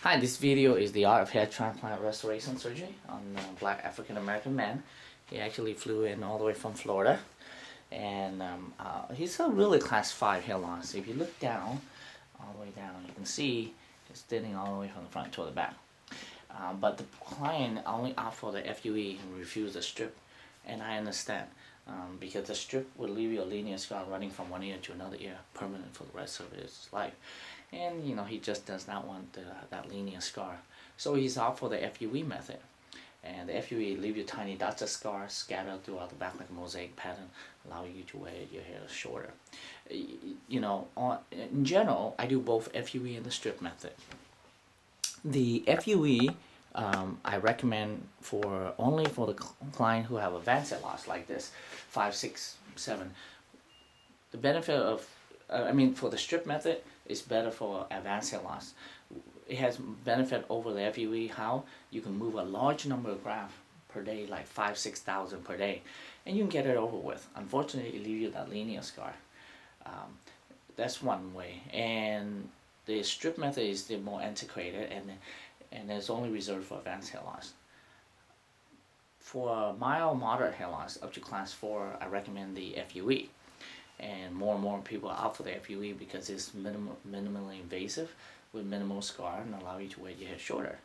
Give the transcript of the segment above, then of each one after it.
Hi, this video is the art of hair transplant restoration surgery on a black African American man. He actually flew in all the way from Florida, and he's a really class 5 hair loss. If you look down, all the way down, you can see it's thinning all the way from the front to the back. But the client only opted for the FUE and refused the strip, and I understand because the strip will leave you a linear scar running from one ear to another ear, permanent for the rest of his life. And he just does not want that linear scar, so he's opted for the FUE method. And the FUE leave you tiny dots of scars scattered throughout the back like a mosaic pattern, allowing you to wear your hair shorter. In general, I do both FUE and the strip method. The FUE I recommend only for the client who have advanced hair loss like this, 5, 6, 7. The benefit of for the strip method, it's better for advanced hair loss. It has benefit over the FUE. How you can move a large number of grafts per day, like 5,000-6,000 per day, and you can get it over with. Unfortunately, it leaves you that linear scar. That's one way, and the strip method is the more antiquated, and it's only reserved for advanced hair loss. For mild, moderate hair loss up to class 4, I recommend the FUE. And more people are out for the FUE because it's minimally invasive with minimal scar and allow you to wear your hair shorter.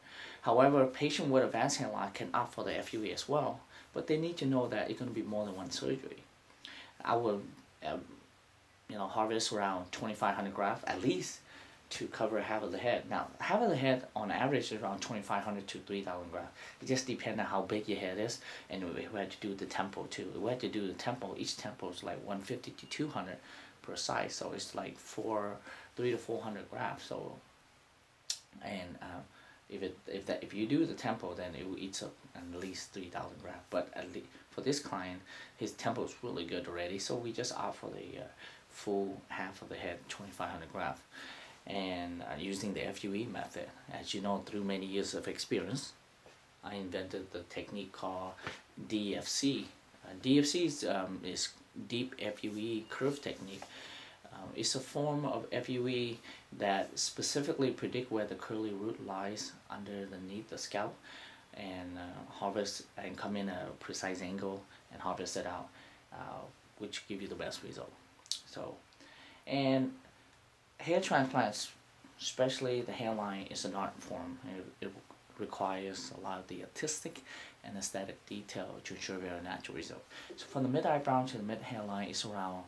However, patients with advanced hair loss can opt for the FUE as well, but they need to know that it's going to be more than one surgery. I will harvest around 2,500 grafts at least to cover half of the head. Now, half of the head on average is around 2,500 to 3,000 grafts. It just depends on how big your head is, and we had to do the temple too. We had to do the temple. Each temple is like 150 to 200 per size, so it's like 300 to 400 grafts. So, and if you do the temple, then it will eat up at least 3,000 grafts. But at least for this client, his temple is really good already, so we just opt for the full half of the head, 2,500 grafts. And using the FUE method, as you know, through many years of experience, I invented the technique called DFC. DFC is Diep FUE Curve technique. It's a form of FUE that specifically predict where the curly root lies underneath the scalp, and harvest and come in a precise angle and harvest it out, which give you the best result. So, and hair transplants, especially the hairline, is an art form. It requires a lot of the artistic and aesthetic detail to ensure a very natural result. So from the mid eyebrow to the mid hairline is around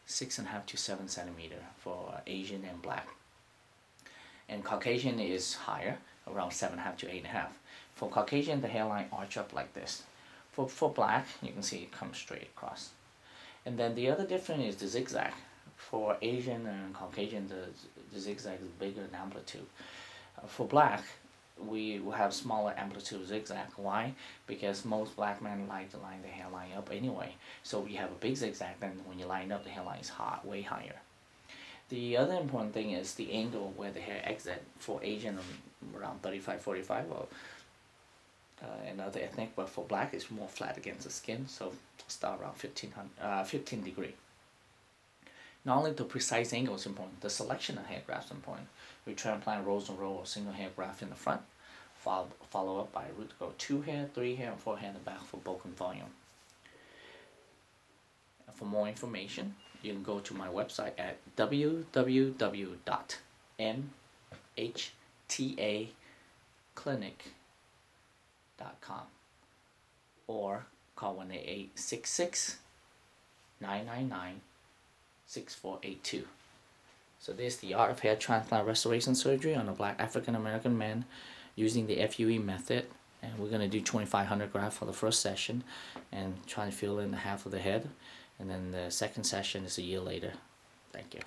6.5 to 7 centimeters for Asian and black. And Caucasian is higher, around 7.5 to 8.5. For Caucasian, the hairline arch up like this. For black, you can see it comes straight across. And then the other difference is the zigzag. For Asian and Caucasian, the zigzag is bigger in amplitude. For black, we will have smaller amplitude zigzag. Why? Because most black men like to line the hairline up anyway. So we have a big zigzag, then when you line up, the hairline is way higher. The other important thing is the angle where the hair exit. For Asian, around 35-45, or another ethnic, but for black, it's more flat against the skin, so start around 15 degrees. Not only the precise angle is important, the selection of hair grafts is important. We transplant rows and rows of single hair graft in the front, follow up by root to go 2 hair, 3 hair, and 4 hair in the back for bulk and volume. And for more information, you can go to my website at www.mhtaclinic.com or call 1-866-999-6482. So this is the art of hair transplant restoration surgery on a black African American man using the FUE method, and we're going to do 2,500 grafts for the first session and try to fill in half of the head, and then the second session is a year later. Thank you.